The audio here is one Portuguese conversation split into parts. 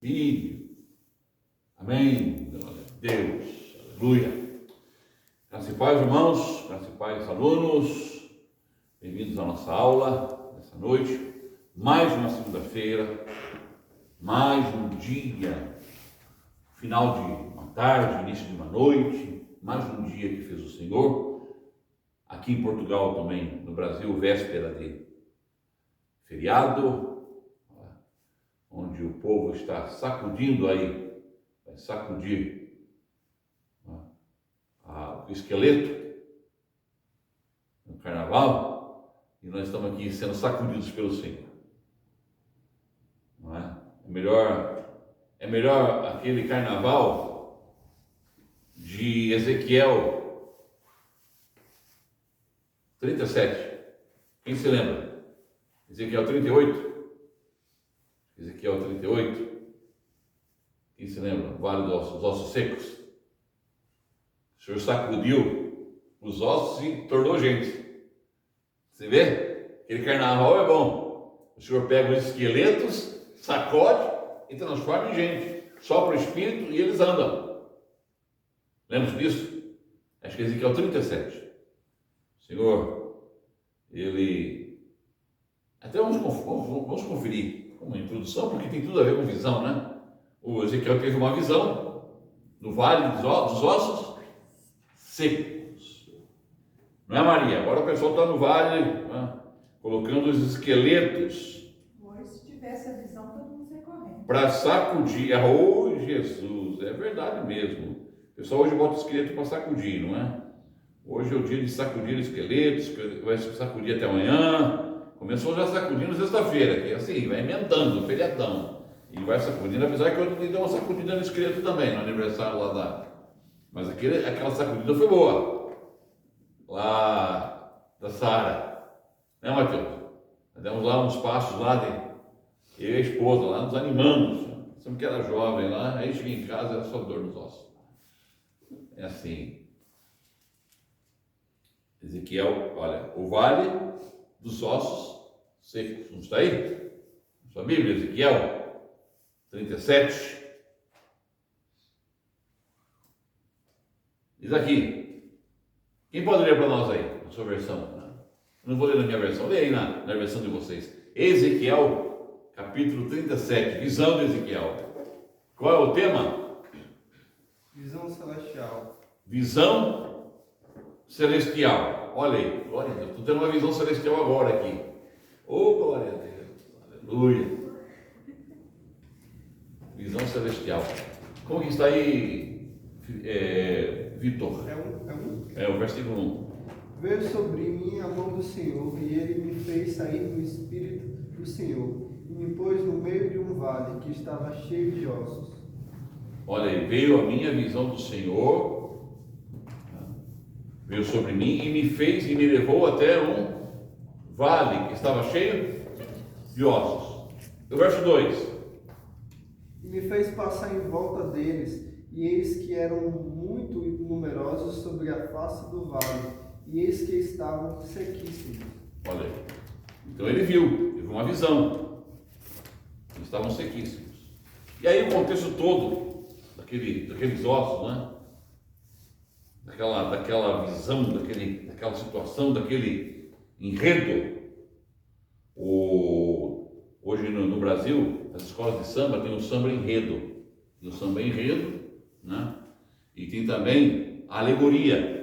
Filho. Amém. Glória a Deus. Aleluia. Graças e paz, irmãos. Graças e paz, alunos. Bem-vindos à nossa aula nessa noite. Mais uma segunda-feira. Mais um dia. Final de uma tarde, início de uma noite. Mais um dia que fez o Senhor. Aqui em Portugal também, no Brasil, véspera de feriado, onde o povo está sacudindo aí, vai sacudir o esqueleto no carnaval, e nós estamos aqui sendo sacudidos pelo Senhor. Não é? É melhor aquele carnaval de Ezequiel 37. Quem se lembra? Ezequiel 38. Ezequiel 38. Quem se lembra? Vale dos ossos secos. O Senhor sacudiu os ossos e tornou gente. Você vê? Aquele carnaval é bom. O Senhor pega os esqueletos, sacode e transforma em gente. Sopra o espírito e eles andam. Lembra disso? Acho que é Ezequiel 37. O Senhor, ele... Até vamos conferir uma introdução, porque tem tudo a ver com visão, né? O Ezequiel teve uma visão no vale dos ossos secos. Não é, Maria? Agora o pessoal está no vale, né? Colocando os esqueletos. Hoje, se tivesse a visão, todo mundo sai correndo. Para sacudir. Oh, Jesus, é verdade mesmo. O pessoal hoje bota o esqueleto para sacudir, não é? Hoje é o dia de sacudir esqueletos, vai sacudir até amanhã. Começou já sacudindo sexta-feira, que é assim, vai emendando, feriadão. E vai sacudindo, apesar que eu dei uma sacudida no esqueleto também, no aniversário lá da... Mas aquela sacudida foi boa. Lá da Sara. Né, Matheus? Demos lá uns passos lá de... Eu e a esposa lá, nos animamos. Sempre que era jovem lá, aí cheguei em casa, era só dor nos ossos. É assim. Ezequiel, olha, o vale dos ossos secos. Não está aí? Sua Bíblia, Ezequiel 37. Diz aqui. Quem pode ler para nós aí, na sua versão? Não vou ler na minha versão, lê aí na versão de vocês. Ezequiel, capítulo 37, visão de Ezequiel. Qual é o tema? Visão celestial. Visão celestial. Olha aí, glória a Deus. Estou tendo uma visão celestial agora aqui. Oh, glória a Deus. Aleluia. Visão celestial. Como que está aí, Vitor? É o versículo 1. Veio sobre mim a mão do Senhor, e ele me fez sair no espírito do Senhor, e me pôs no meio de um vale que estava cheio de ossos. Olha aí, veio a minha visão do Senhor, veio sobre mim e me fez e me levou até um vale que estava cheio de ossos. O verso 2. E me fez passar em volta deles, e eis que eram muito numerosos sobre a face do vale, e eis que estavam sequíssimos. Olha aí. Então ele viu, teve uma visão. Eles estavam sequíssimos. E aí o contexto todo daqueles ossos, né? Daquela visão, daquela situação, daquele enredo. Hoje no Brasil, as escolas de samba tem o samba enredo. Tem o samba enredo, né? E tem também a alegoria.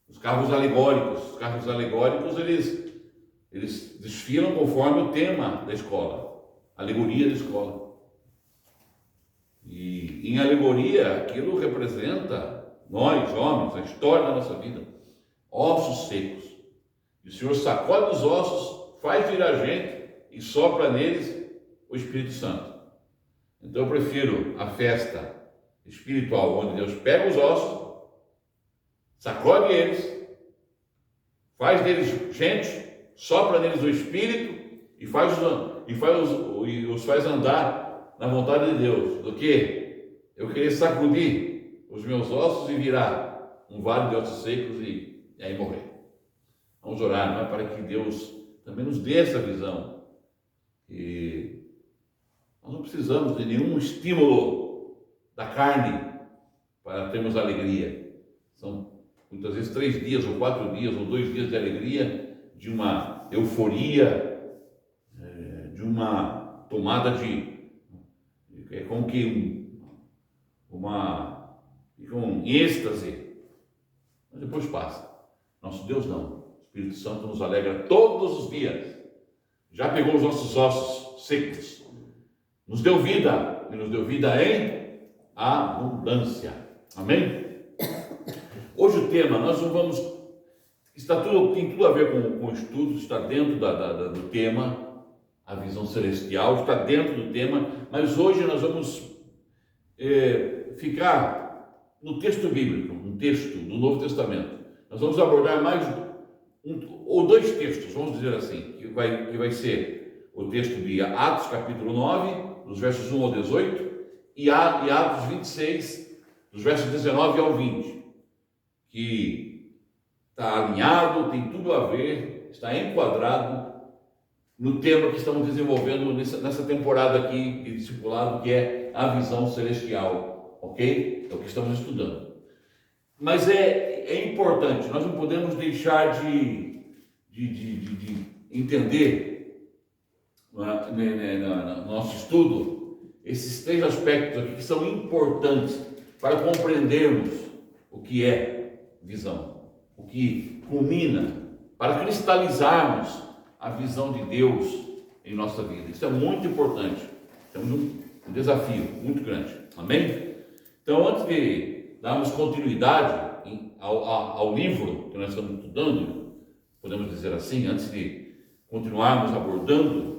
Os carros alegóricos. Os carros alegóricos, eles desfilam conforme o tema da escola. Alegoria da escola. E em alegoria, aquilo representa nós, homens, a história da nossa vida. Ossos secos. E o Senhor sacode os ossos, faz virar gente e sopra neles o Espírito Santo. Então eu prefiro a festa espiritual, onde Deus pega os ossos, sacode eles, faz deles gente, sopra neles o Espírito e os faz andar na vontade de Deus. Do que eu querer sacudir os meus ossos e virar um vale de ossos secos e aí morrer. Vamos orar, não é? Para que Deus também nos dê essa visão. E Nós não precisamos de nenhum estímulo da carne para termos alegria. São muitas vezes 3 dias, ou 4 dias, ou 2 dias de alegria, de uma euforia, de uma tomada de... É como que um êxtase, mas depois passa. Nosso Deus não. O Espírito Santo nos alegra todos os dias. Já pegou os nossos ossos secos, nos deu vida, e nos deu vida em abundância. Amém? Hoje o tema, nós não vamos... tem tudo a ver com o estudo, está dentro do tema, a visão celestial, está dentro do tema, mas hoje nós vamos ficar no texto bíblico, um texto do Novo Testamento. Nós vamos abordar mais ou 2 textos, vamos dizer assim, que vai ser o texto de Atos capítulo 9, dos versos 1 ao 18, e Atos 26, dos versos 19 ao 20, que está alinhado, tem tudo a ver, está enquadrado no tema que estamos desenvolvendo nessa temporada aqui de discipulado, que é a visão celestial, ok? É o que estamos estudando. Mas é importante, nós não podemos deixar de entender no nosso estudo esses 3 aspectos aqui que são importantes para compreendermos o que é visão, o que culmina, para cristalizarmos a visão de Deus em nossa vida. Isso é muito importante. Temos um desafio muito grande. Amém? Então, antes de darmos continuidade ao livro que nós estamos estudando, podemos dizer assim, antes de continuarmos abordando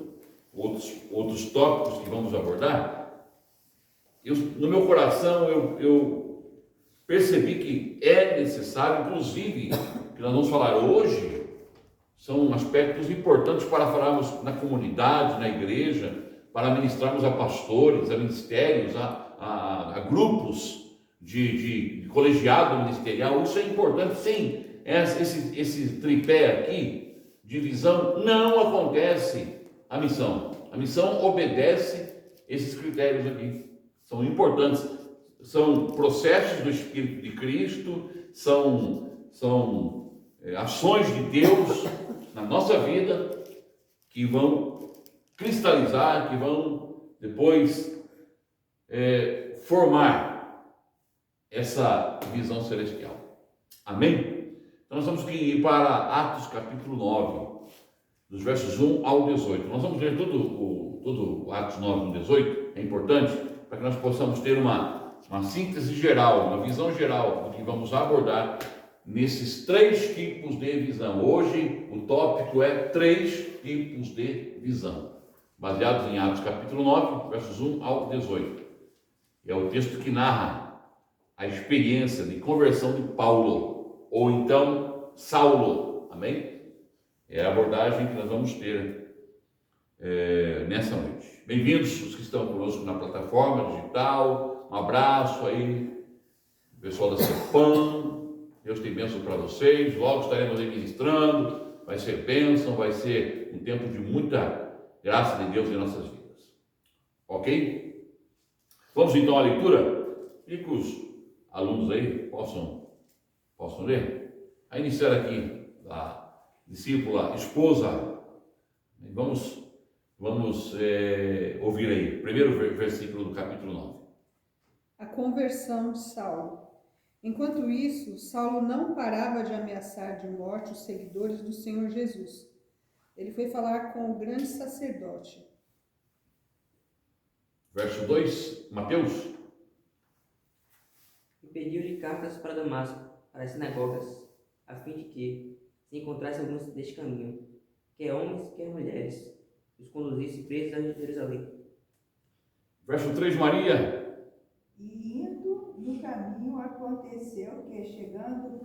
outros tópicos que vamos abordar, no meu coração eu percebi que é necessário, inclusive, que nós vamos falar hoje, são aspectos importantes para falarmos na comunidade, na igreja, para ministrarmos a pastores, a ministérios, a grupos de colegiado ministerial. Isso é importante, sim. Esse tripé aqui de visão não acontece a missão. A missão obedece esses critérios aqui. São importantes. São processos do Espírito de Cristo, são ações de Deus na nossa vida que vão cristalizar, que vão depois formar essa visão celestial. Amém? Então nós vamos ir para Atos capítulo 9, dos versos 1 ao 18. Nós vamos ler todo Atos 9 no 18, é importante, para que nós possamos ter uma síntese geral, uma visão geral do que vamos abordar nesses 3 tipos de visão. Hoje o tópico é 3 tipos de visão, baseados em Atos capítulo 9, versos 1 ao 18. É o texto que narra a experiência de conversão de Paulo, ou então Saulo. Amém? É a abordagem que nós vamos ter nessa noite. Bem-vindos os que estão conosco na plataforma digital. Um abraço aí, pessoal da CEPAM. Deus tem bênção para vocês. Logo estaremos aí ministrando. Vai ser bênção, vai ser um tempo de muita graça de Deus em nossas vidas. Ok? Vamos então à leitura? E que os alunos aí possam ler. A iniciar aqui a discípula, esposa. Vamos ouvir aí, primeiro versículo do capítulo 9. A conversão de Saulo. Enquanto isso, Saulo não parava de ameaçar de morte os seguidores do Senhor Jesus. Ele foi falar com o grande sacerdote. Verso 2, Mateus. E pediu-lhe cartas para Damasco, para as sinagogas, a fim de que, se encontrasse alguns deste caminho, quer homens, quer mulheres, os conduzisse presos a Jerusalém. Verso 3, Maria. E indo no caminho, aconteceu que, chegando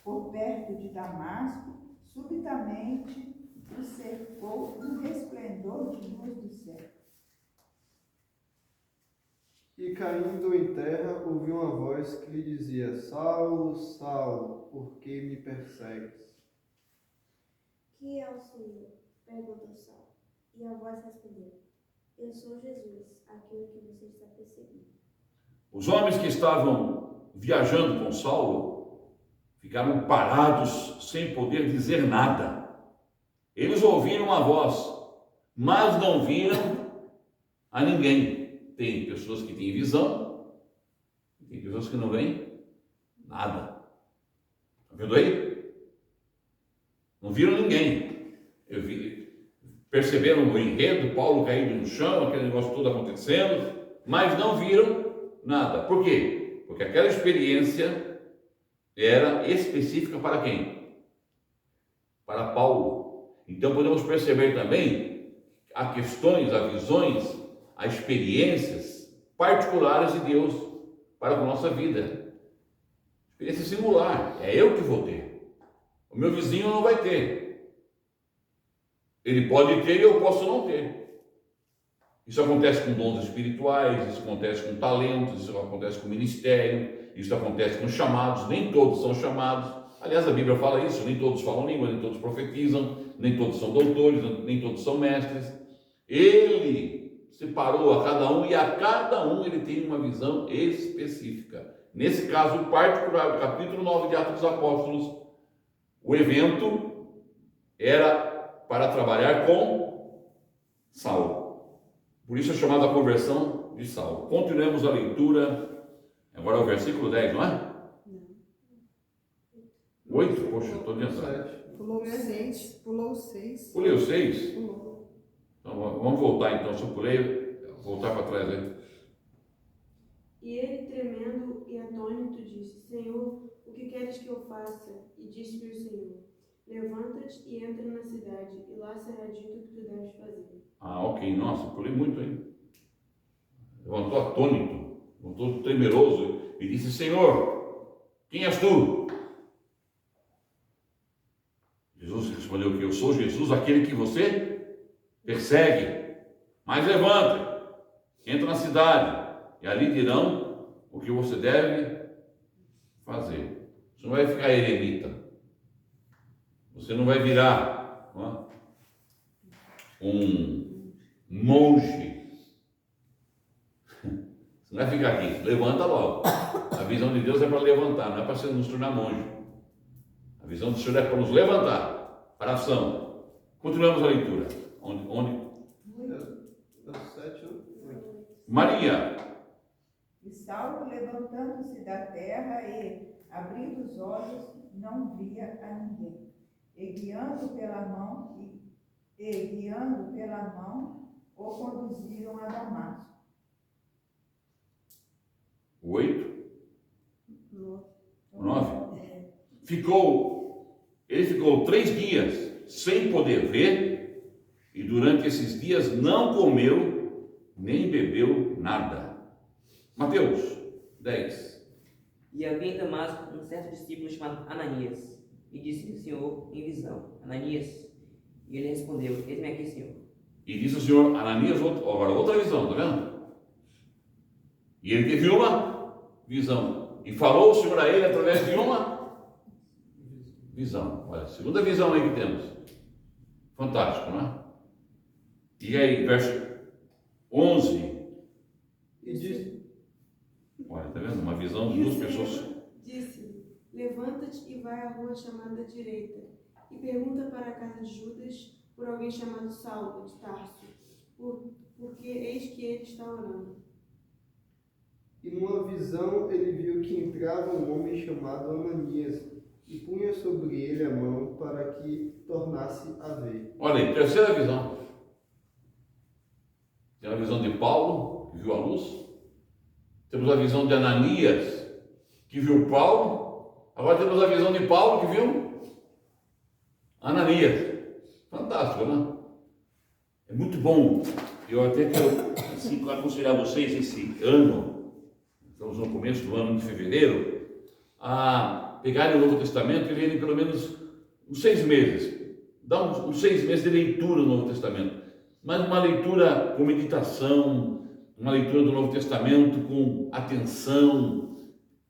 por perto de Damasco, subitamente o cercou um resplendor de luz do céu. E caindo em terra, ouviu uma voz que lhe dizia: Saulo, Saulo, por que me persegues? Que é o Senhor? Perguntou Saulo. E a voz respondeu: Eu sou Jesus, aquele que você está perseguindo. Os homens que estavam viajando com Saulo ficaram parados sem poder dizer nada. Eles ouviram a voz, mas não viram a ninguém. Tem pessoas que têm visão, tem pessoas que não veem nada. Está vendo aí? Não viram ninguém. Perceberam o enredo, Paulo caído no chão, aquele negócio todo acontecendo, mas não viram nada. Por quê? Porque aquela experiência era específica para quem? Para Paulo. Então podemos perceber também há questões, há visões, há experiências particulares de Deus para a nossa vida. Experiência singular, é eu que vou ter. O meu vizinho não vai ter. Ele pode ter e eu posso não ter. Isso acontece com dons espirituais, isso acontece com talentos, isso acontece com ministério, isso acontece com chamados. Nem todos são chamados. Aliás, a Bíblia fala isso, nem todos falam língua, nem todos profetizam, nem todos são doutores, nem todos são mestres. Ele separou a cada um e a cada um ele tem uma visão específica. Nesse caso particular, do capítulo 9 de Atos dos Apóstolos, o evento era para trabalhar com Saulo. Por isso é chamada a conversão de Saulo. Continuemos a leitura. Agora é o versículo 10, não é? 8? Poxa, estou adiantado. Pulou 6. Pulou 6. Pulei o 6? Pulou. Então, vamos voltar então. Se eu pulei, voltar para trás aí. E ele, tremendo e atônito, disse: Senhor, o que queres que eu faça? E disse-lhe o Senhor: Levanta-te e entra na cidade, e lá será dito o que tu deves fazer. Ah, ok. Nossa, pulei muito aí. Levantou atônito, levantou temeroso e disse: Senhor, quem és tu? Jesus respondeu que eu sou Jesus, aquele que você persegue. Mas levanta, entra na cidade, e ali dirão o que você deve fazer. Você não vai ficar eremita. Você não vai virar um monge. Você não vai ficar aqui. Levanta logo. A visão de Deus é para levantar, não é para nos tornar monge. A visão do Senhor é para nos levantar, para a ação. Continuamos a leitura. Onde? 7, 8. Maria. E Saulo, levantando-se da terra e, abrindo os olhos, não via a ninguém. E guiando pela mão, o conduziram a Damasco. 8. 9. É, Ele ficou 3 dias sem poder ver, e durante esses dias não comeu nem bebeu nada. Mateus 10. E havia em Damasco um certo discípulo chamado Ananias, e disse-lhe o Senhor em visão: Ananias. E ele respondeu: Eis-me aqui, Senhor. E disse o Senhor, Ananias, agora outra visão, está vendo? E ele teve uma visão. E falou o Senhor a ele através de uma visão. Olha, segunda visão aí que temos. Fantástico, não é? E aí, verso 11. E diz: Olha, está vendo? Uma visão de E o duas Senhor pessoas. disse-lhe: Levanta-te e vai à rua chamada direita, e pergunta para a casa de Judas por alguém chamado Saulo de Tarso, porque eis que ele está orando. E numa visão ele viu que entrava um homem chamado Ananias e punha sobre ele a mão para que tornasse a ver. Olha aí, terceira visão. Tem a visão de Paulo, que viu a luz. Temos a visão de Ananias, que viu Paulo. Agora temos a visão de Paulo, que viu Ananias. Fantástico, né? É muito bom. Eu até quero assim, aconselhar vocês esse ano, estamos no começo do ano de fevereiro, a pegarem o Novo Testamento e lerem pelo menos uns 6 meses. Dá uns 6 meses de leitura no Novo Testamento. Mas uma leitura com meditação, uma leitura do Novo Testamento com atenção,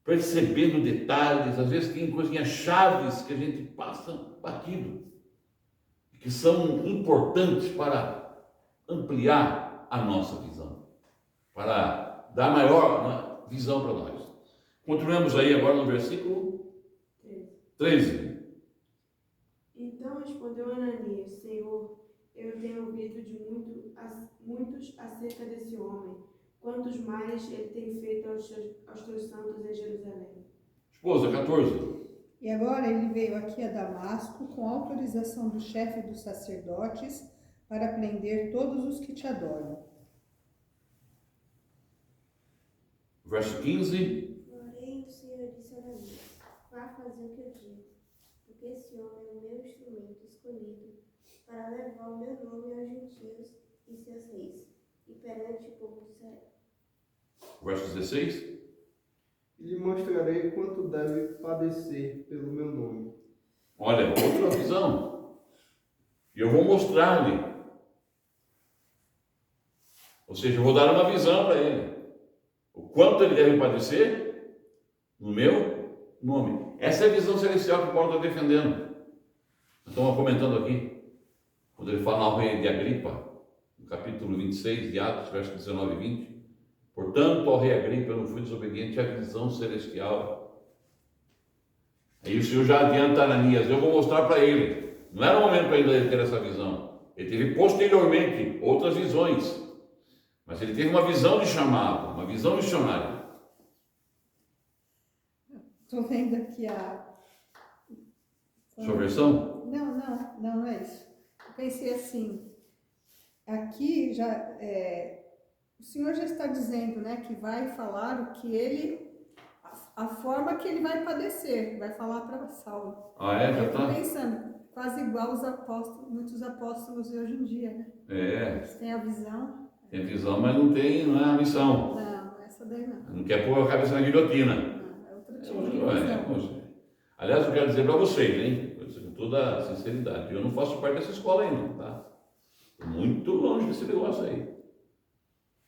percebendo detalhes. Às vezes tem coisinhas chaves que a gente passa batido, que são importantes para ampliar a nossa visão, para dar maior, né, visão para nós. Continuamos aí agora no versículo 13. Então respondeu Ananias: Senhor, eu tenho ouvido de muitos acerca desse homem, quantos males ele tem feito aos teus santos em Jerusalém. Esposa, 14. E agora ele veio aqui a Damasco com autorização do chefe dos sacerdotes para prender todos os que te adoram. Verso 15. Porém, o Senhor disse a Ananias: vá fazer o que eu digo, porque esse homem é o meu instrumento escolhido para levar o meu nome aos gentios e seus reis, e perante o povo de Israel. Verso 16. E lhe mostrarei quanto deve padecer pelo meu nome. Olha, outra visão. E eu vou mostrar-lhe. Ou seja, eu vou dar uma visão para ele. O quanto ele deve padecer no meu nome. Essa é a visão celestial que Paulo está defendendo. Estamos comentando aqui, quando ele fala ao rei de Agripa, no capítulo 26 de Atos, versos 19 e 20. Portanto, ao rei Agripa, eu não fui desobediente à visão celestial. Aí o Senhor já adianta Ananias, eu vou mostrar para ele. Não era o momento ainda de ter essa visão. Ele teve posteriormente outras visões. Mas ele teve uma visão de chamado, uma visão missionária. Estou vendo aqui a... Sua versão? Não é isso. Eu pensei assim, aqui já... o Senhor já está dizendo, né, que vai falar o que ele... A forma que ele vai padecer, vai falar para Saulo. Ah, é? Já Eu estou está? pensando, quase igual os apóstolos, muitos apóstolos de hoje em dia, né? É, Eles têm a visão. tem a visão, mas não é a missão. Não, essa daí não. Não quer pôr a cabeça na guilhotina. Não, é outro tipo de visão. Poxa. Aliás, eu quero dizer para vocês, hein, com toda a sinceridade, eu não faço parte dessa escola ainda, tá? Estou muito longe desse negócio aí.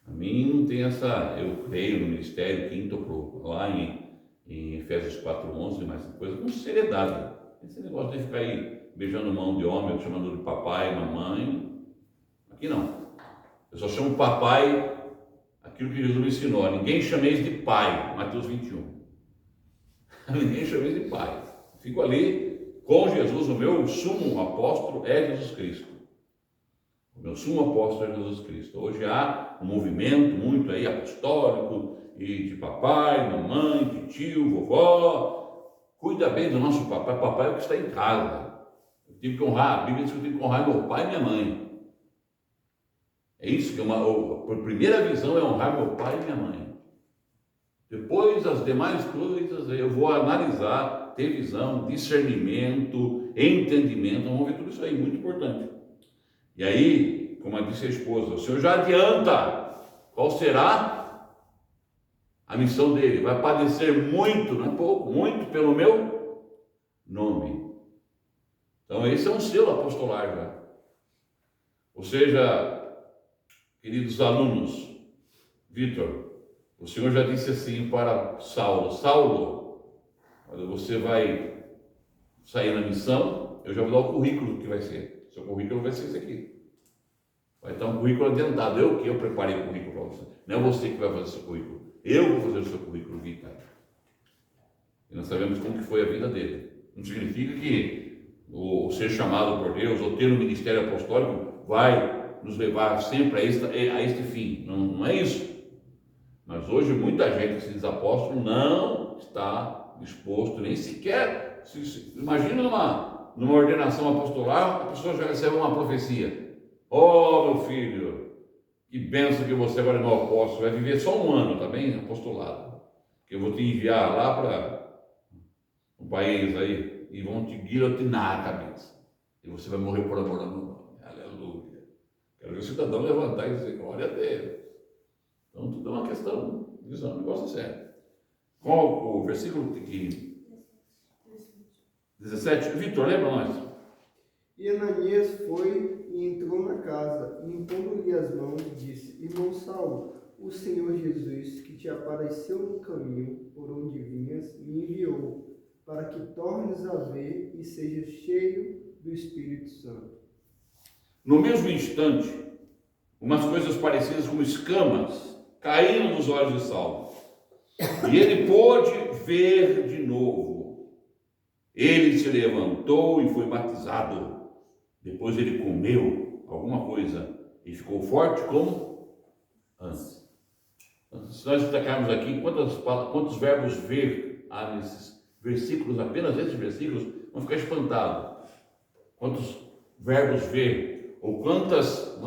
A mim não tem essa... Eu creio no ministério, quinto lá em Efésios 4:11, mas coisa com seriedade. Esse negócio de ficar aí beijando mão de homem, chamando de papai, mamãe, aqui não. Eu só chamo papai aquilo que Jesus me ensinou. Ninguém chameis de pai, Mateus 21. Ninguém chameis de pai. Fico ali com Jesus, o meu sumo apóstolo é Jesus Cristo. O meu sumo apóstolo é Jesus Cristo. Hoje há um movimento muito aí apostólico, e de papai, mamãe, de tio, vovó. Cuida bem do nosso papai. Papai é o que está em casa. Eu tenho que honrar, a Bíblia diz que eu tenho que honrar meu pai e minha mãe. É isso que a primeira visão é honrar meu pai e minha mãe. Depois, as demais coisas, eu vou analisar, ter visão, discernimento, entendimento. Vamos ver tudo isso aí, muito importante. E aí, como disse a esposa, o Senhor já adianta qual será a missão dele. Vai padecer muito, não é pouco, muito pelo meu nome. Então, esse é um selo apostolar já. Ou seja, queridos alunos, Vitor, o Senhor já disse assim para Saulo: Saulo, olha, você vai sair na missão, eu já vou dar o currículo que vai ser. Seu currículo vai ser esse aqui. Vai estar um currículo adiantado. Eu preparei o currículo para você. Não é você que vai fazer o seu currículo. Eu vou fazer o seu currículo vital. E nós sabemos como que foi a vida dele. Não significa que o ser chamado por Deus ou ter um ministério apostólico vai nos levar sempre a este fim. Não é isso. Mas hoje muita gente que se diz apóstolo não está disposto nem sequer. Imagina numa ordenação apostolar, a pessoa já recebe uma profecia. Oh, meu filho, que benção que você agora é meu apóstolo, vai viver só um ano, tá bem? Apostolado. Que eu vou te enviar lá para um país aí e vão te guilhotinar a cabeça. E você vai morrer por amor ao meu nome. Aleluia. Quero ver o cidadão levantar e dizer glória a Deus. Então tudo é uma questão de visão, um negócio sério. Qual o versículo que 17? Vitor, lembra nós? E Ananias foi e entrou na casa, e impondo-lhe as mãos, disse: Irmão Saulo, o Senhor Jesus, que te apareceu no caminho por onde vinhas, me enviou, para que tornes a ver e sejas cheio do Espírito Santo. No mesmo instante, umas coisas parecidas com escamas caíram dos olhos de Saulo. E ele pôde ver de novo. Ele se levantou e foi batizado. Depois ele comeu alguma coisa e ficou forte como antes. Se nós destacarmos aqui quantos verbos ver há nesses versículos, apenas esses versículos, vão ficar espantados. Quantos verbos ver, ou quantas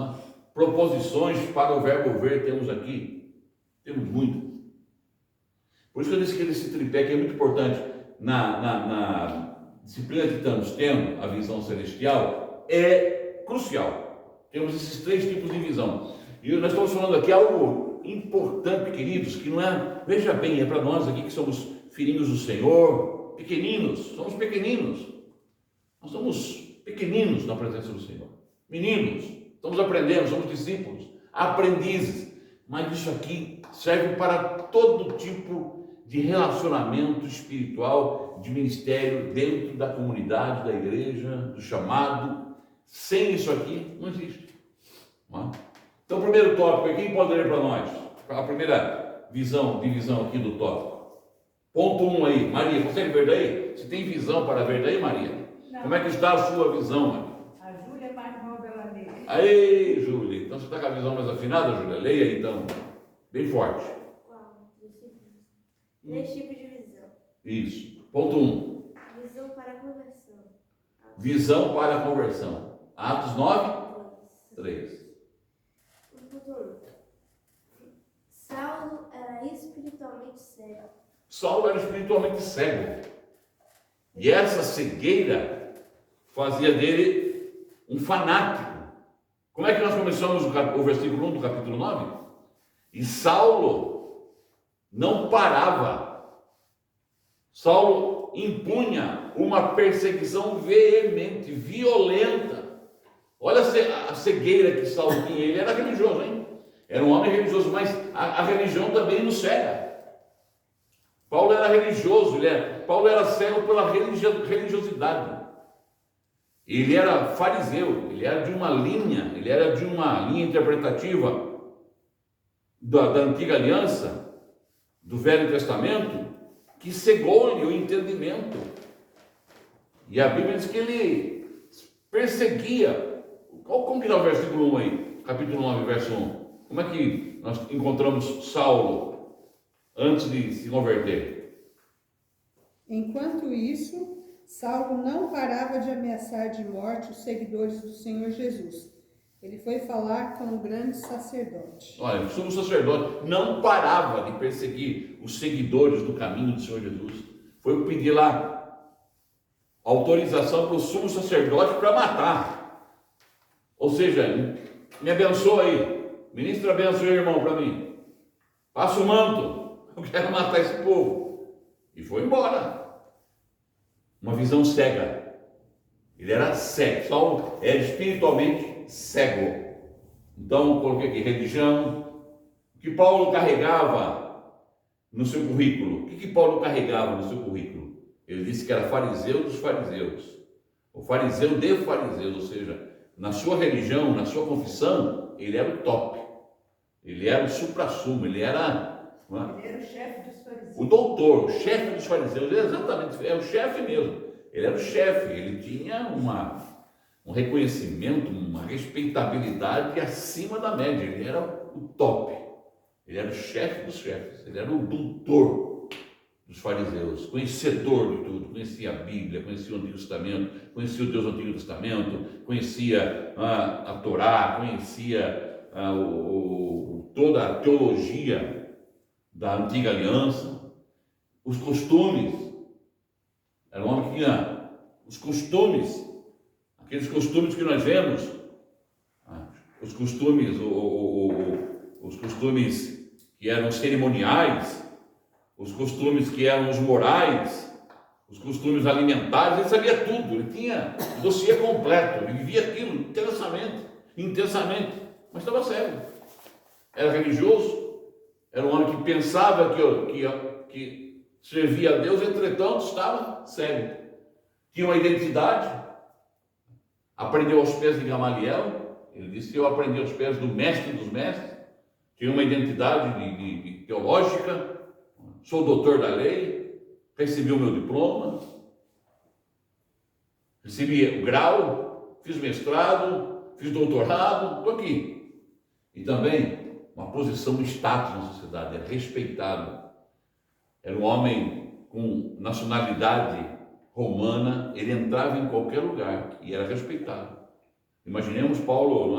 proposições para o verbo ver temos aqui? Temos muito. Por isso que eu disse que esse tripé que é muito importante na disciplina que estamos tendo, a visão celestial, é crucial. Temos esses 3 tipos de visão. E nós estamos falando aqui algo importante, queridos, que não é, veja bem, é para nós aqui que somos filhinhos do Senhor, pequeninos, somos pequeninos. Nós somos pequeninos na presença do Senhor. Meninos, estamos aprendendo, somos discípulos, aprendizes. Mas isso aqui serve para todo tipo de relacionamento espiritual, de ministério dentro da comunidade, da igreja, do chamado. Sem isso aqui, não existe. Não é? Então, o primeiro tópico, quem pode ler para nós? A primeira divisão aqui do tópico. Ponto 1 aí. Maria, consegue ver daí? Você tem visão para ver daí, Maria? Não. Como é que está a sua visão, Maria? A Júlia é mais nova, ela lê. Aí, Júlia. Então, você está com a visão mais afinada, Júlia? Leia aí, então. Bem forte. Qual? 3 tipos de visão. Isso. Ponto 1. Visão para a conversão. Visão para a conversão. Atos 9, 3. Ponto 1. Saulo era espiritualmente cego. Saulo era espiritualmente cego. E essa cegueira fazia dele um fanático. Como é que nós começamos o versículo 1 do capítulo 9? E Saulo não parava. Saulo impunha uma perseguição veemente, violenta. Olha a cegueira que Saulo tinha. Ele era religioso, hein? Era um homem religioso, mas a religião também nos cega. Paulo era religioso, Paulo era cego pela religiosidade. Ele era fariseu, ele era de uma linha interpretativa da antiga aliança, do Velho Testamento, que cegou-lhe o entendimento. E a Bíblia diz que ele perseguia. Como que dá o versículo 1 aí? Capítulo 9, verso 1. Como é que nós encontramos Saulo antes de se converter? Enquanto isso, Saulo não parava de ameaçar de morte os seguidores do Senhor Jesus. Ele foi falar com o grande sacerdote. Olha, o sumo sacerdote não parava de perseguir os seguidores do caminho do Senhor Jesus. Foi pedir lá autorização para o sumo sacerdote para matar. Ou seja, me abençoa aí. Ministra abençoa, irmão, para mim. Passa o manto. Eu quero matar esse povo. E foi embora. Uma visão cega. Ele era cego. Saulo era espiritualmente cego. Então, coloquei aqui religião. O que Paulo carregava no seu currículo? O que Paulo carregava no seu currículo? Ele disse que era fariseu dos fariseus. O fariseu de fariseus, ou seja, na sua religião, na sua confissão, ele era o top. Ele era o supra-sumo, ele era Ele era o chefe dos fariseus. o doutor, o chefe dos fariseus. Exatamente, é o chefe mesmo. Ele era o chefe, ele tinha um reconhecimento, uma respeitabilidade acima da média. Ele era o top. Ele era o chefe dos chefes, ele era o doutor dos fariseus, conhecedor de tudo, conhecia a Bíblia, conhecia o Antigo Testamento, conhecia o Deus do Antigo Testamento, conhecia a Torá, conhecia toda a teologia da Antiga Aliança, os costumes. Era um homem que tinha os costumes, aqueles costumes que nós vemos, os costumes, os costumes que eram cerimoniais, os costumes que eram os morais, os costumes alimentares. Ele sabia tudo, ele tinha o dossiê completo, ele vivia aquilo intensamente, mas estava cego. Era religioso, era um homem que pensava que servia a Deus, entretanto estava cego. Tinha uma identidade, aprendeu aos pés de Gamaliel, Ele disse que eu aprendi aos pés do mestre dos mestres, tinha uma identidade de teológica, sou doutor da lei, recebi o meu diploma, recebi o grau, fiz mestrado, fiz doutorado, estou aqui. E também uma posição, um status na sociedade, é respeitado. Era um homem com nacionalidade romana, ele entrava em qualquer lugar e era respeitado. Imaginemos Paulo,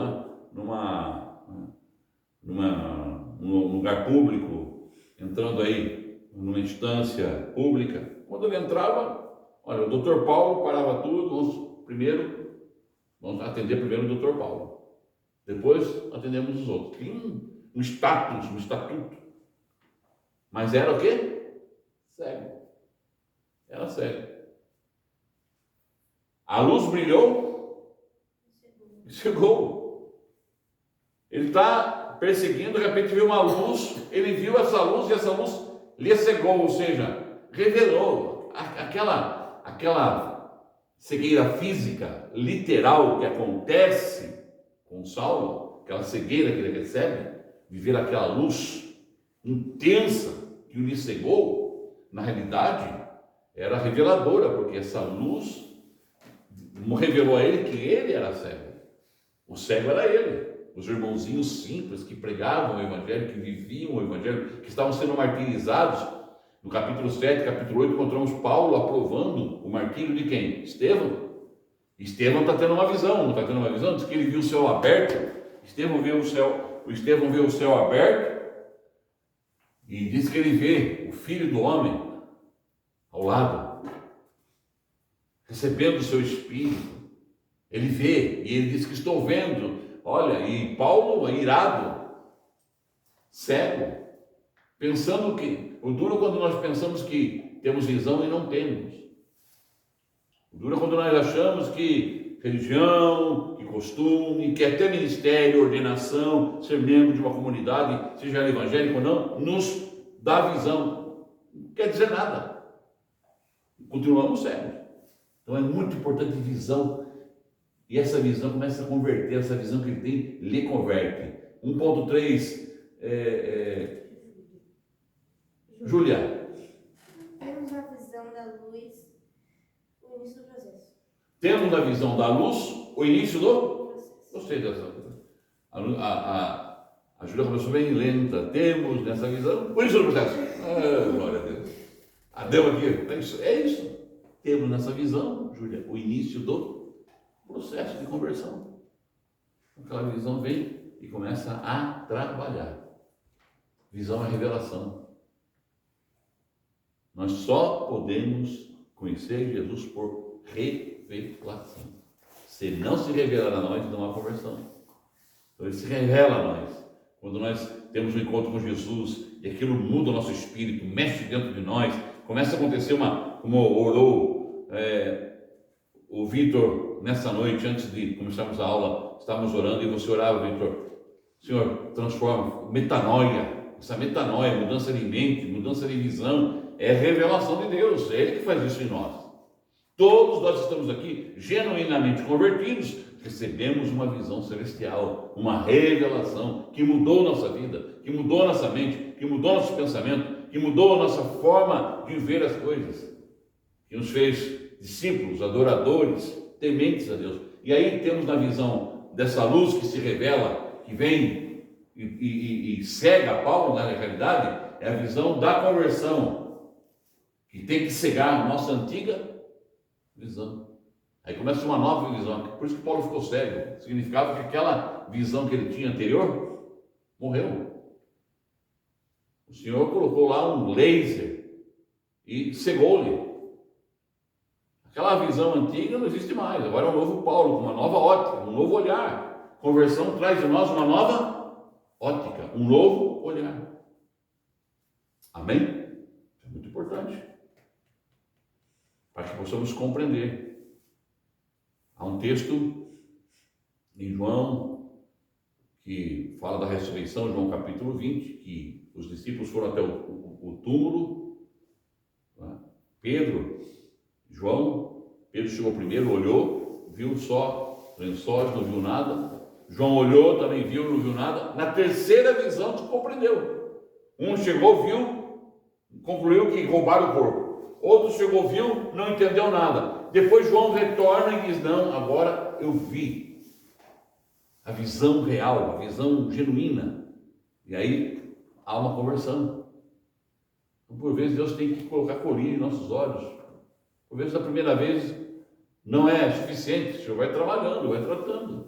num lugar público, entrando aí numa instância pública. Quando ele entrava, olha, o doutor Paulo parava tudo, vamos atender primeiro o doutor Paulo. Depois atendemos os outros. Tinha um status, um estatuto. Mas era o quê? Cego. Era cego. A luz brilhou e cegou. Ele está perseguindo, de repente viu uma luz, ele viu essa luz e essa luz lhe cegou, ou seja, revelou aquela cegueira física, literal, que acontece com Saulo, aquela cegueira que ele recebe, viver aquela luz intensa que o lhe cegou, na realidade, era reveladora, porque essa luz revelou a ele que ele era cego. O cego era ele. Os irmãozinhos simples que pregavam o Evangelho, que viviam o Evangelho, que estavam sendo martirizados. No capítulo 7, capítulo 8, encontramos Paulo aprovando o martírio de quem? Estevão. Estevão está tendo uma visão, não está tendo uma visão? Diz que ele viu o céu aberto. Estevão vê o céu aberto e diz que ele vê o Filho do Homem ao lado, recebendo o seu Espírito. Ele vê, e ele diz que estou vendo. Olha, e Paulo irado, cego, pensando que, o duro é quando nós pensamos que temos visão e não temos. O duro é quando nós achamos que religião, que costume, que até ministério, ordenação, ser membro de uma comunidade, seja ela evangélica ou não, nos dá visão. Não quer dizer nada. Continuamos cegos. Então é muito importante visão. E essa visão começa a converter, essa visão que ele tem, lhe converte. 1.3, Júlia. Temos a visão da luz, o início do processo. Temos na visão da luz o início do... Processo. Gostei dessa. A Júlia começou bem lenta. Temos nessa visão o início do processo. Glória a Deus. A deu aqui. É isso. Temos nessa visão, Júlia, o início do processo de conversão. Aquela visão vem e começa a trabalhar. Visão é revelação. Nós só podemos conhecer Jesus por revelação. Se ele não se revelar a nós, não há conversão. Então ele se revela a nós. Quando nós temos um encontro com Jesus e aquilo muda o nosso espírito, mexe dentro de nós, começa a acontecer como orou o Vitor nessa noite, antes de começarmos a aula, estávamos orando e você orava, Vitor, Senhor, transforma, metanoia, essa metanoia, mudança de mente, mudança de visão, é revelação de Deus, é Ele que faz isso em nós. Todos nós estamos aqui genuinamente convertidos, recebemos uma visão celestial, uma revelação que mudou nossa vida, que mudou nossa mente, que mudou nosso pensamento, que mudou a nossa forma de ver as coisas, que nos fez discípulos, adoradores, tementes a Deus. E aí temos na visão dessa luz que se revela, que vem e cega Paulo, na realidade, é a visão da conversão, que tem que cegar a nossa antiga visão. Aí começa uma nova visão. Por isso que Paulo ficou cego. Significava que aquela visão que ele tinha anterior morreu. O Senhor colocou lá um laser e cegou-lhe. Aquela visão antiga não existe mais. Agora é um novo Paulo, com uma nova ótica, um novo olhar. Conversão traz de nós uma nova ótica, um novo olhar. Amém? Isso é muito importante. Para que possamos compreender. Há um texto em João que fala da ressurreição, João capítulo 20, que os discípulos foram até o túmulo. Né? Pedro chegou primeiro, olhou, viu só lençóis, não viu nada. João olhou, também viu, não viu nada. Na terceira visão, tu compreendeu. Um chegou, viu, concluiu que roubaram o corpo. Outro chegou, viu, não entendeu nada. Depois João retorna e diz, não, agora eu vi. A visão real, a visão genuína. E aí há uma conversão. Por vezes Deus tem que colocar colírio em nossos olhos. Por vezes a primeira vez não é suficiente. O Senhor vai trabalhando, vai tratando.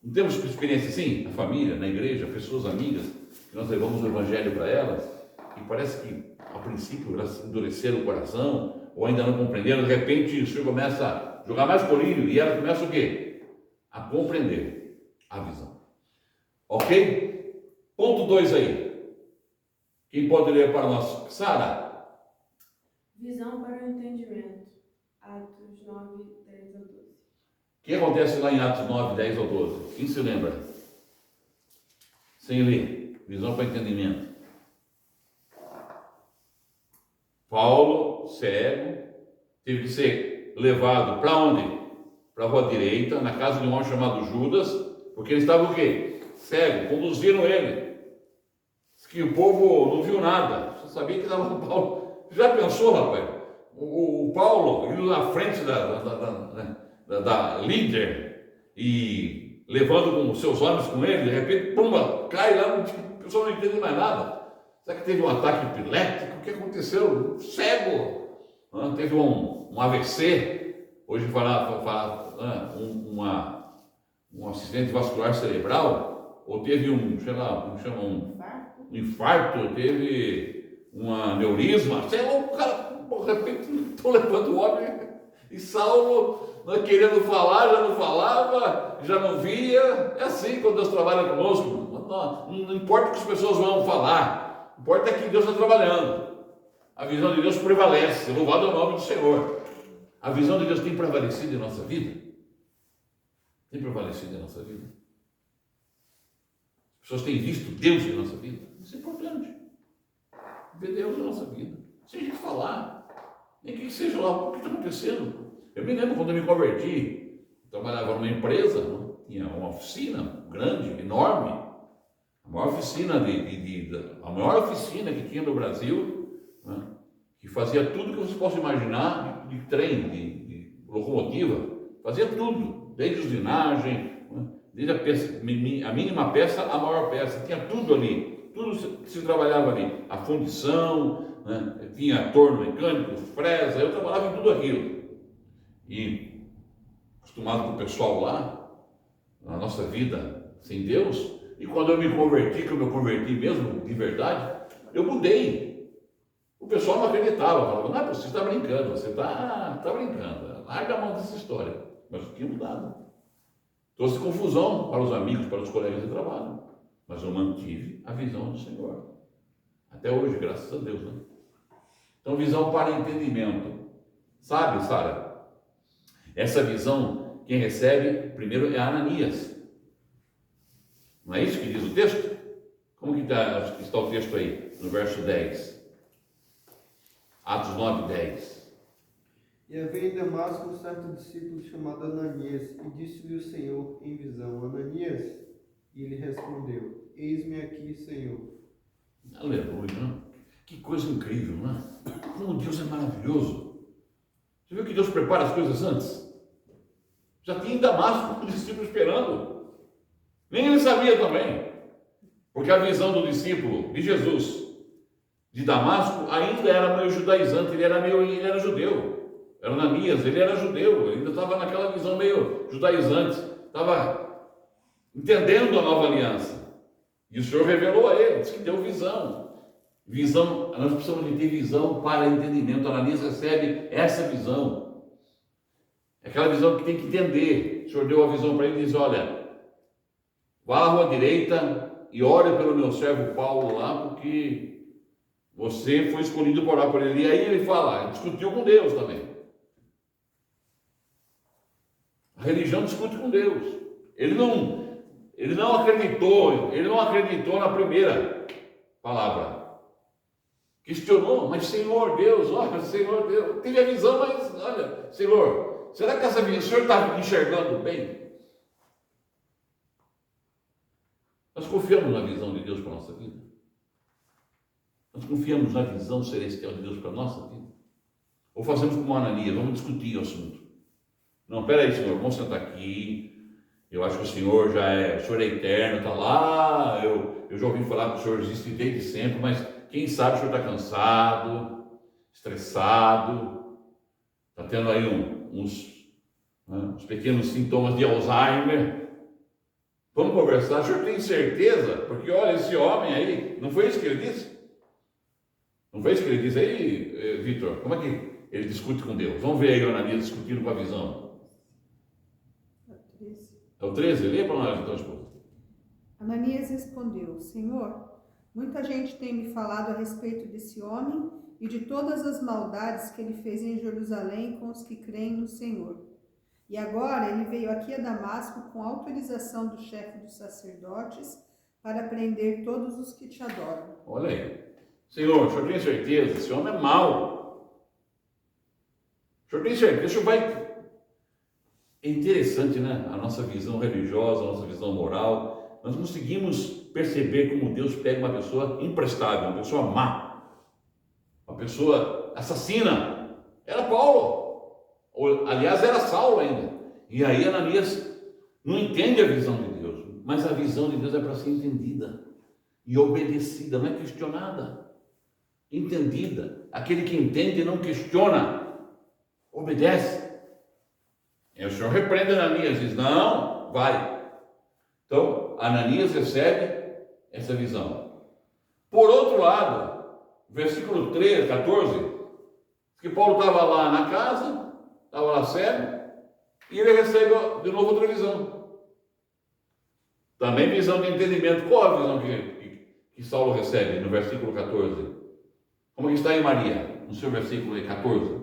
Não temos experiência assim? Na família, na igreja, pessoas amigas, que nós levamos o Evangelho para elas, e parece que a princípio elas endureceram o coração, ou ainda não compreenderam, de repente o Senhor começa a jogar mais colírio, e ela começa o quê? A compreender a visão. Ok? Ponto 2 aí. Quem pode ler para nós? Sara. Visão para o entendimento. Atos 9, 10 a 12. O que acontece lá em Atos 9, 10 ao 12? Quem se lembra? Sem ler. Visão para entendimento. Paulo, cego, teve que ser levado para onde? Para a rua direita, na casa de um homem chamado Judas, porque ele estava o quê? Cego. Conduziram ele. Diz que o povo não viu nada. Só sabia que estava com Paulo. Já pensou, rapaz? O Paulo indo na frente da líder e levando com os seus homens com ele, de repente, pumba, cai lá, a pessoa não entende mais nada. Será que teve um ataque epilético? O que aconteceu? Cego! Teve um AVC, hoje um acidente vascular cerebral, ou teve um infarto, teve um aneurisma, sei lá, o cara, de repente, estão levando o homem, e Saulo, querendo falar, já não falava, já não via. É assim quando Deus trabalha conosco. Não importa o que as pessoas vão falar, importa é que Deus está trabalhando. A visão de Deus prevalece, louvado é o nome do Senhor. A visão de Deus tem prevalecido em nossa vida? Tem prevalecido em nossa vida? As pessoas têm visto Deus em nossa vida? Isso é importante. Ver Deus em nossa vida. Sem a gente falar. Nem que seja lá, o que está acontecendo? Eu me lembro quando eu me converti, trabalhava numa empresa, tinha uma oficina grande, enorme, a maior oficina que tinha no Brasil, né, que fazia tudo que você possa imaginar de trem, de locomotiva, fazia tudo, desde usinagem, né, desde a mínima peça à maior peça, tinha tudo ali, tudo se trabalhava ali, a fundição, né, tinha torno mecânico, fresa, eu trabalhava em tudo aquilo. E acostumado com o pessoal lá, na nossa vida sem Deus, e quando eu me converti, que eu me converti mesmo, de verdade, eu mudei. O pessoal não acreditava, falava, não é possível, você está brincando, você está brincando, larga a mão dessa história. Mas eu tinha mudado. Trouxe confusão para os amigos, para os colegas de trabalho, mas eu mantive a visão do Senhor. Até hoje, graças a Deus, né? Então, visão para entendimento. Sabe, Sara? Essa visão, quem recebe primeiro é Ananias. Não é isso que diz o texto? Como que está o texto aí? No verso 10. Atos 9, 10. E havia em Damasco um certo discípulo chamado Ananias, e disse-lhe o Senhor em visão, Ananias? E ele respondeu, eis-me aqui, Senhor. Aleluia, não? Que coisa incrível, não é? Como Deus é maravilhoso. Você viu que Deus prepara as coisas antes? Já tinha em Damasco o discípulo esperando. Nem ele sabia também. Porque a visão do discípulo de Jesus de Damasco ainda era meio judaizante, ele era judeu. Era Ananias, ele era judeu, ele ainda estava naquela visão meio judaizante, estava entendendo a nova aliança. E o Senhor revelou a ele, disse que deu visão. Visão, nós precisamos de ter visão para entendimento. Ananias recebe essa visão. É aquela visão que tem que entender. O Senhor deu a visão para ele e diz, olha, vá à rua direita e ore pelo meu servo Paulo lá, porque você foi escolhido para orar por ele. E aí ele fala, ele discutiu com Deus também. A religião discute com Deus. Ele não acreditou na primeira palavra. Questionou, mas Senhor Deus, olha, Senhor Deus, teve a visão, mas olha, Senhor, será que essa visão, o Senhor está enxergando bem? confiamos na visão de Deus para a nossa vida? Nós confiamos na visão celestial de Deus para a nossa vida? Ou fazemos como Ananias, vamos discutir o assunto? Não, peraí, Senhor, vamos sentar aqui. Eu acho que o Senhor o Senhor é eterno, está lá. Eu já ouvi falar que o Senhor existe desde sempre, mas quem sabe o Senhor está cansado, estressado, está tendo aí uns pequenos sintomas de Alzheimer. Vamos conversar. O Senhor tem certeza? Porque olha, esse homem aí, não foi isso que ele disse? Não foi isso que ele disse aí, Vitor? Como é que ele discute com Deus? Vamos ver aí o Ananias discutindo com a visão. É o 13? Lê para nós então, esposa. Ananias respondeu: Senhor, muita gente tem me falado a respeito desse homem e de todas as maldades que ele fez em Jerusalém com os que creem no Senhor. E agora ele veio aqui a Damasco com autorização do chefe dos sacerdotes para prender todos os que te adoram. Olha aí. Senhor, o senhor tem certeza? Esse homem é mau. O senhor tem certeza? O senhor vai... É interessante, né? A nossa visão religiosa, a nossa visão moral. Nós conseguimos perceber como Deus pega uma pessoa imprestável, uma pessoa má, uma pessoa assassina. Era Paulo. Aliás, era Saulo ainda. E aí Ananias não entende a visão de Deus, mas a visão de Deus é para ser entendida e obedecida, não é questionada. Entendida. Aquele que entende não questiona, obedece. E o Senhor repreende Ananias, diz: não, vai. Então, Ananias recebe essa visão. Por outro lado, versículo 13, 14, que Paulo estava lá na casa, estava lá cego, e ele recebe de novo outra visão. Também visão de entendimento. Qual a visão que Saulo recebe no versículo 14? Como é que está aí, Maria, no seu versículo 14?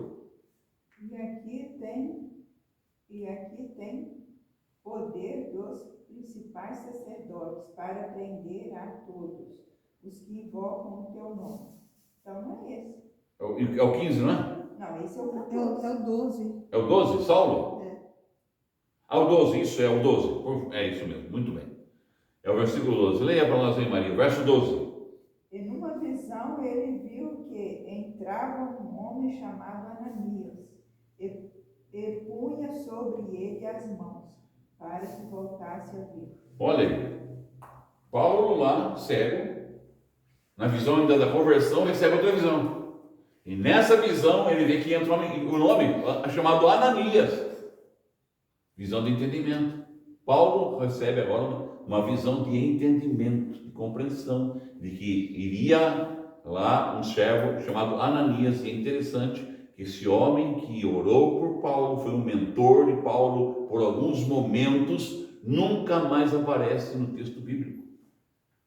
E aqui tem poder dos principais sacerdotes para prender a todos os que invocam o teu nome. Então não é esse. É o 15, não é? Não, esse é o 14. É o 12. É o 12, Saulo? É. O 12, isso, é o 12. É isso mesmo, muito bem. É o versículo 12. Leia para nós aí, Maria, o verso 12. E numa visão ele viu que entrava um homem chamado Ananias e punha sobre ele as mãos, para que voltasse a ver. Olha aí, Paulo lá, cego, na visão ainda da conversão, recebe outra visão. E nessa visão ele vê que entra o nome chamado Ananias. Visão de entendimento. Paulo recebe agora uma visão de entendimento, de compreensão, de que iria lá um servo chamado Ananias. E é interessante que esse homem que orou por Paulo, foi um mentor de Paulo por alguns momentos, nunca mais aparece no texto bíblico.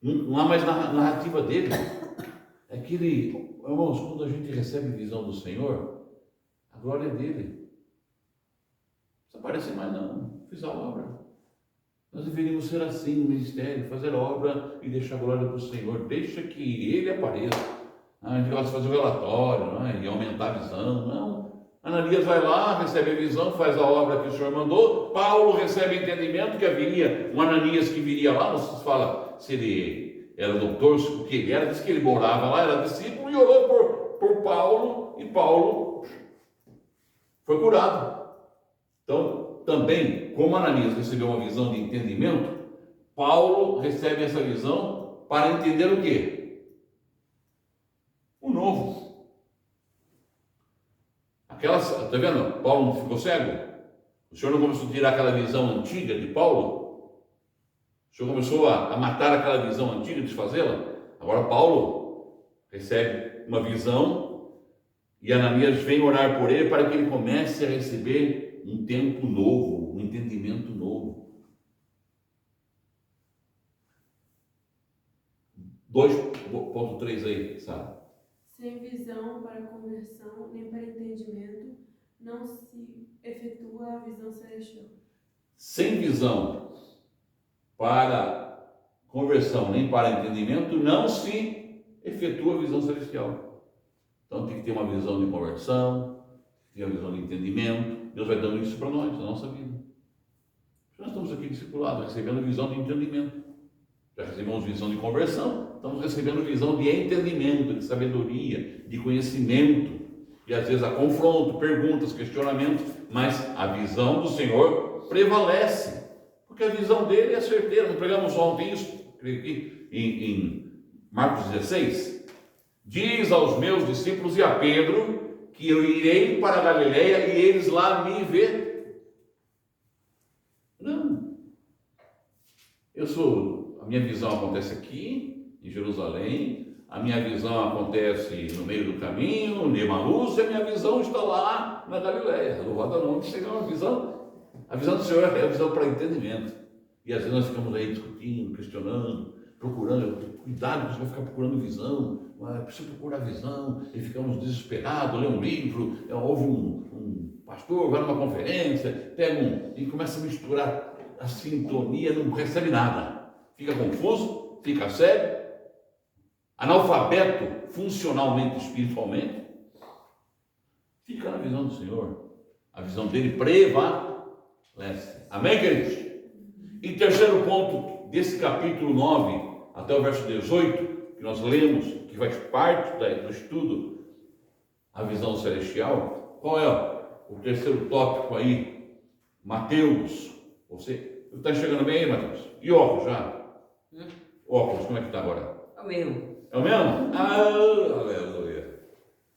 Não há mais narrativa dele. É que ele, irmãos, quando a gente recebe visão do Senhor, a glória é dele. Não aparece mais não, fiz a obra. Nós deveríamos ser assim no ministério, fazer a obra e deixar a glória para o Senhor. Deixa que ele apareça. A gente gosta de fazer o relatório, não é? E aumentar a visão. Não. Ananias vai lá, recebe a visão, faz a obra que o Senhor mandou. Paulo recebe entendimento que haveria um Ananias que viria lá. Não se fala se ele era doutor, o que ele era. Diz que ele morava lá, era discípulo e orou por Paulo. E Paulo foi curado. Então, também, como Ananias recebeu uma visão de entendimento, Paulo recebe essa visão para entender o quê? O novo. Está vendo? Paulo não ficou cego? O Senhor não começou a tirar aquela visão antiga de Paulo? O Senhor começou a matar aquela visão antiga, desfazê-la? Agora Paulo recebe uma visão e Ananias vem orar por ele para que ele comece a receber um tempo novo, um entendimento novo. 2.3 aí, sabe? Sem visão para conversão, nem para entendimento, não se efetua a visão celestial. Sem visão para conversão, nem para entendimento, não se efetua a visão celestial. Então tem que ter uma visão de conversão, tem uma visão de entendimento. Deus vai dando isso para nós, na nossa vida. Nós estamos aqui discipulados, recebendo visão de entendimento. Já recebemos visão de conversão, estamos recebendo visão de entendimento, de sabedoria, de conhecimento. E às vezes há confronto, perguntas, questionamentos, mas a visão do Senhor prevalece, porque a visão dele é certeira. Nós pregamos ontem isso, creio que em Marcos 16, diz aos meus discípulos e a Pedro que eu irei para a Galileia e eles lá me verão. Não, a minha visão acontece aqui, em Jerusalém, a minha visão acontece no meio do caminho, em Emaús, e a minha visão está lá na Galileia. Louvado ao nome do Senhor, a visão do Senhor é a visão para entendimento. E às vezes nós ficamos aí discutindo, questionando, procurando. Cuidado, você vai ficar procurando visão, precisa procurar visão, e ficamos desesperados, lê um livro, ouve um pastor, vai numa conferência, pega e começa a misturar a sintonia, não recebe nada. Fica confuso, fica cego, analfabeto funcionalmente, espiritualmente, fica na visão do Senhor. A visão dele prevalece. Amém, queridos? E terceiro ponto desse capítulo 9 até o verso 18, que nós lemos, que faz parte do estudo, a visão celestial. Qual é o terceiro tópico aí? Mateus. Você está enxergando bem aí, Mateus? E óculos já? Óculos, como é que está agora? É o mesmo. É o mesmo? Aleluia.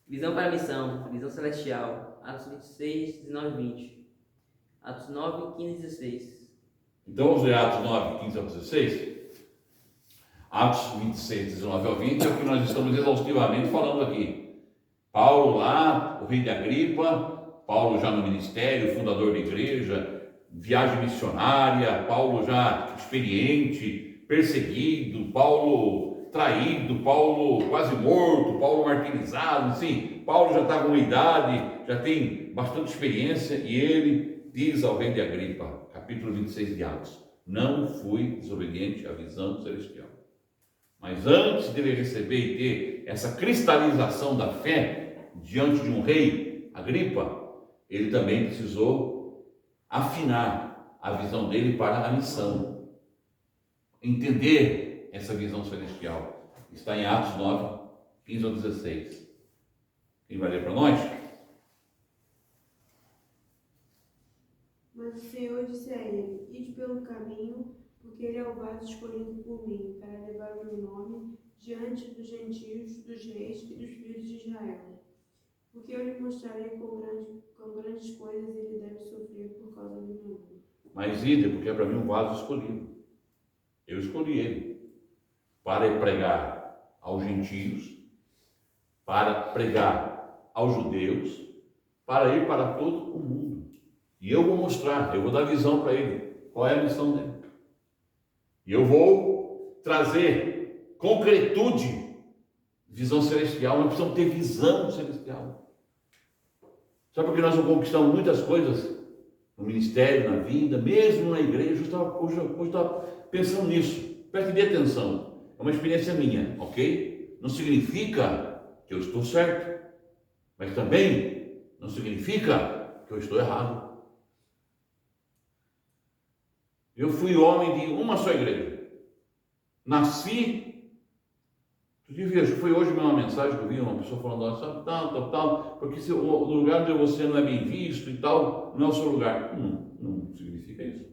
Visão para a missão, visão celestial. Atos 26, 19 e 20. Atos 9, 15 e 16. Então vamos ler Atos 9, 15 a 16. Atos 26, 19 ao 20 é o que nós estamos exaustivamente falando aqui. Paulo lá, o rei de Agripa, Paulo já no ministério, fundador da igreja, viagem missionária, Paulo já experiente, perseguido, Paulo traído, Paulo quase morto, Paulo martirizado, assim, Paulo já está com uma idade, já tem bastante experiência, e ele diz ao rei de Agripa, capítulo 26 de Atos: não fui desobediente à visão celestial. Mas antes dele receber e ter essa cristalização da fé diante de um rei, Agripa, ele também precisou afinar a visão dele para a missão, entender essa visão celestial. Está em Atos 9, 15 ao 16. Quem vai ler para nós? Mas o Senhor disse a ele: ide pelo caminho, porque ele é o vaso escolhido por mim, para levar o meu nome diante dos gentios, dos reis e dos filhos de Israel. Porque eu lhe mostrarei com grandes coisas ele deve sofrer por causa do meu nome. Mas ide, porque é para mim um vaso escolhido. Eu escolhi ele para pregar aos gentios, para pregar aos judeus, para ir para todo o mundo. E eu vou mostrar, eu vou dar visão para ele, qual é a missão dele. E eu vou trazer concretude, visão celestial. Nós precisamos ter visão celestial. Sabe por que nós não conquistamos muitas coisas no ministério, na vida, mesmo na igreja? Hoje eu estava pensando nisso. Preste atenção. É uma experiência minha, ok? Não significa que eu estou certo, mas também não significa que eu estou errado. Eu fui homem de uma só igreja. Nasci. Acho que foi hoje uma mensagem que eu vi uma pessoa falando, sabe, tal, porque se o lugar onde você não é bem visto e tal, não é o seu lugar. Não significa isso.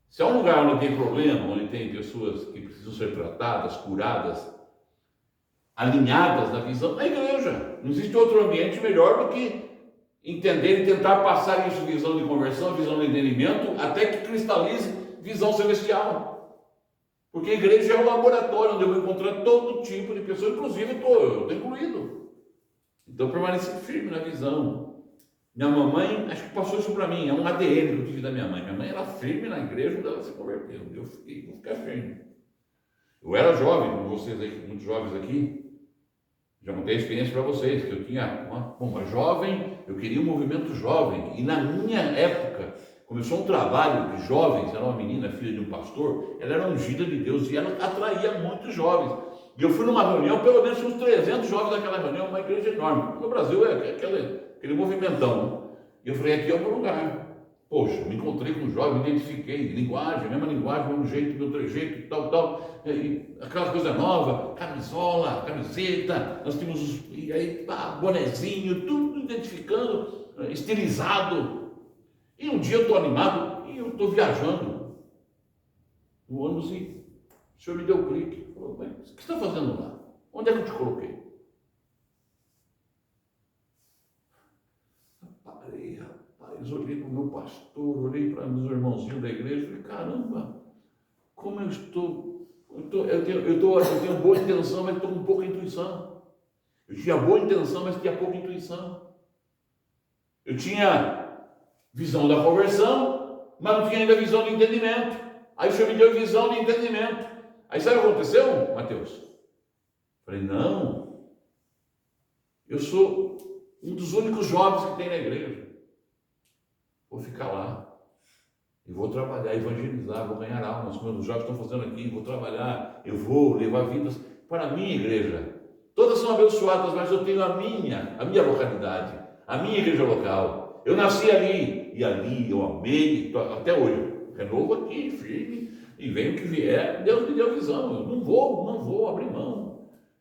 Se é um lugar onde tem problema, onde tem pessoas que precisam ser tratadas, curadas, alinhadas na visão da igreja, não existe outro ambiente melhor do que entender e tentar passar isso, visão de conversão, visão de entendimento, até que cristalize visão celestial. Porque a igreja é um laboratório onde eu vou encontrar todo tipo de pessoas, inclusive eu estou incluído. Então, permaneci firme na visão. Minha mamãe, acho que passou isso para mim, é um ADN que eu tive da minha mãe. Minha mãe era firme na igreja onde ela se converteu. Eu vou ficar firme. Eu era jovem, como vocês aí, muitos jovens aqui. Já contei a experiência para vocês, que eu tinha uma jovem, eu queria um movimento jovem. E na minha época, começou um trabalho de jovens, era uma menina, filha de um pastor, ela era ungida de Deus e ela atraía muitos jovens. E eu fui numa reunião, pelo menos uns 300 jovens naquela reunião, uma igreja enorme. No Brasil é aquele movimentão. E eu falei, aqui é o meu lugar. Poxa, me encontrei com um jovem, me identifiquei, linguagem, mesma linguagem, mesmo jeito, meu trejeito, tal, e aquela coisa nova, camisola, camiseta, nós tínhamos e aí, bonezinho, tudo identificando, estilizado. E um dia eu estou animado e eu estou viajando no ônibus e o senhor me deu o clique. Falou, mas o que você está fazendo lá? Onde é que eu te coloquei? Rapaz, olhei para o meu pastor, olhei para meus irmãozinhos da igreja e falei, caramba, como eu estou, eu tenho boa intenção, mas estou com pouca intuição. Eu tinha boa intenção, mas tinha pouca intuição. Eu tinha visão da conversão, mas não tinha ainda visão do entendimento. Aí o Senhor me deu visão de entendimento. Aí sabe o que aconteceu, Mateus? Falei, não, eu sou um dos únicos jovens que tem na igreja. Vou ficar lá e vou trabalhar, evangelizar, vou ganhar almas, como os jovens estão fazendo aqui, vou trabalhar, eu vou levar vidas para a minha igreja. Todas são abençoadas, mas eu tenho a minha localidade, a minha igreja local. Eu nasci ali, e ali eu amei, até hoje, renovo aqui, firme, e venho o que vier, Deus me deu visão, eu não vou abrir mão.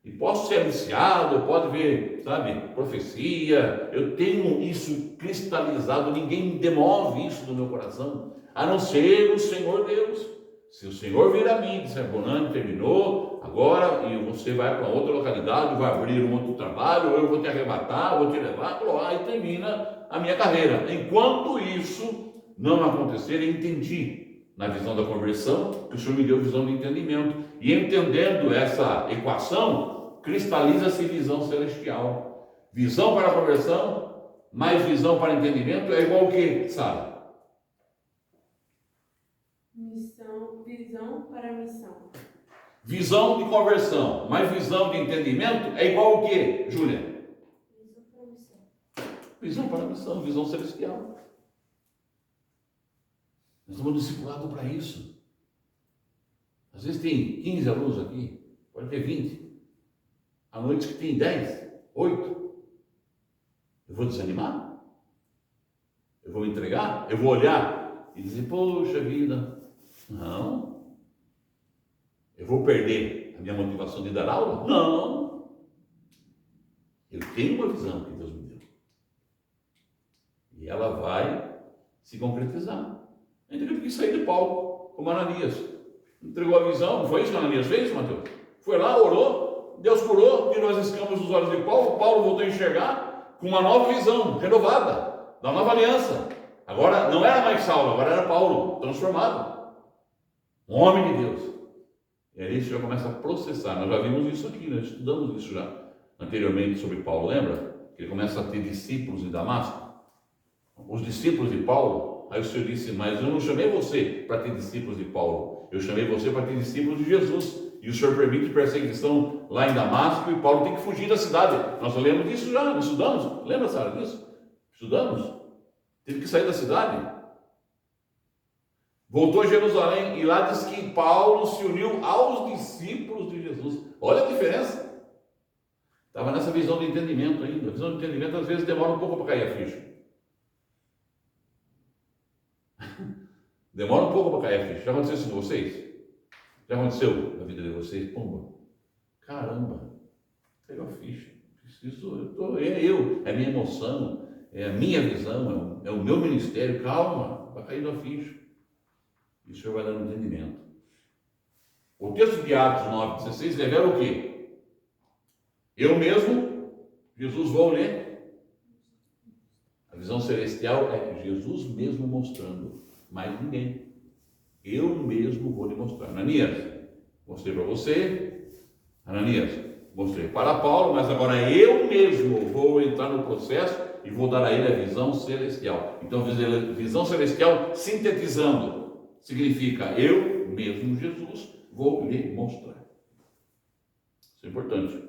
E posso ser aliciado, pode ver, sabe, profecia, eu tenho isso cristalizado, ninguém demove isso do meu coração, a não ser o Senhor Deus. Se o Senhor vir a mim e disser, Bonani, terminou, agora, e você vai para outra localidade, vai abrir um outro trabalho, eu vou te arrebatar, vou te levar, aí termina a minha carreira. Enquanto isso não acontecer, eu entendi na visão da conversão, que o Senhor me deu visão de entendimento, e entendendo essa equação, cristaliza-se visão celestial. Visão para a conversão, mais visão para entendimento, é igual o que, Sara? Visão para missão. Visão de conversão, mais visão de entendimento, é igual o que, Júlia? Visão para a missão, visão celestial. Nós estamos discipulados para isso. Às vezes tem 15 alunos aqui, pode ter 20. Há noites que tem 10, 8. Eu vou desanimar? Eu vou me entregar? Eu vou olhar e dizer, poxa vida, não. Eu vou perder a minha motivação de dar aula? Não. Eu tenho uma visão que Deus me deu. E ela vai se concretizar. A gente teve que sair de palco, como Ananias. Entregou a visão, não foi isso que Ananias fez, Mateus? Foi lá, orou, Deus curou, tirou as escamas dos olhos de Paulo, Paulo voltou a enxergar com uma nova visão, renovada, da nova aliança. Agora não era mais Saulo, agora era Paulo, transformado. Um homem de Deus. E aí isso já começa a processar. Nós já vimos isso aqui, nós estudamos isso já anteriormente sobre Paulo, lembra? Que ele começa a ter discípulos em Damasco. Os discípulos de Paulo, aí o Senhor disse, mas eu não chamei você para ter discípulos de Paulo, eu chamei você para ter discípulos de Jesus. E o Senhor permite perseguição lá em Damasco e Paulo tem que fugir da cidade. Nós lemos disso já, nós estudamos. Lembra, Sara, disso? Estudamos. Teve que sair da cidade. Voltou a Jerusalém e lá diz que Paulo se uniu aos discípulos de Jesus. Olha a diferença. Estava nessa visão de entendimento ainda. A visão de entendimento às vezes demora um pouco para cair a ficha. Demora um pouco para cair a ficha. Já aconteceu isso com vocês? Já aconteceu na vida de vocês? Pomba, caramba, caiu a ficha. É a minha emoção, é a minha visão, é o meu ministério. Calma, vai caindo a ficha. E o Senhor vai dando entendimento. O texto de Atos 9,16 revela o quê? Eu mesmo, Jesus, vou ler. A visão celestial é Jesus mesmo mostrando, mais ninguém. Eu mesmo vou lhe mostrar. Ananias, mostrei para você. Ananias, mostrei para Paulo, mas agora eu mesmo vou entrar no processo e vou dar a ele a visão celestial. Então, visão celestial, sintetizando, significa eu mesmo, Jesus, vou lhe mostrar. Isso é importante.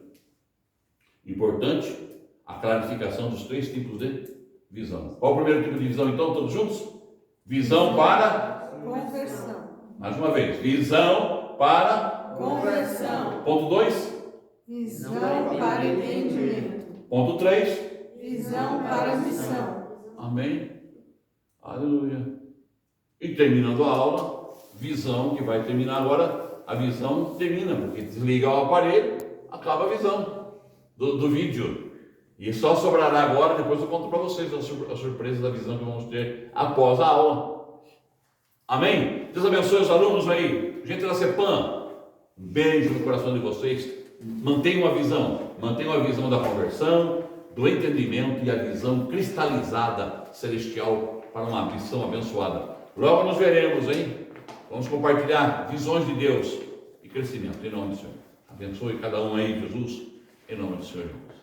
Importante a clarificação dos 3 tipos de visão. Qual o primeiro tipo de visão, então, todos juntos? Visão para conversão. Mais uma vez, visão para Conversão. Ponto 2. Visão para entendimento. Ponto 3. Visão para missão. Amém. Aleluia. E terminando a aula, visão, que vai terminar agora, a visão termina, porque desliga o aparelho, acaba a visão do vídeo. E só sobrará agora, depois eu conto para vocês a surpresa da visão que vamos ter após a aula. Amém? Deus abençoe os alunos aí, gente da CEPAM, um beijo no coração de vocês. Mantenham a visão da conversão, do entendimento e a visão cristalizada celestial para uma missão abençoada. Logo nos veremos, hein? Vamos compartilhar visões de Deus e crescimento, em nome do Senhor. Abençoe cada um aí, Jesus, em nome do Senhor Jesus.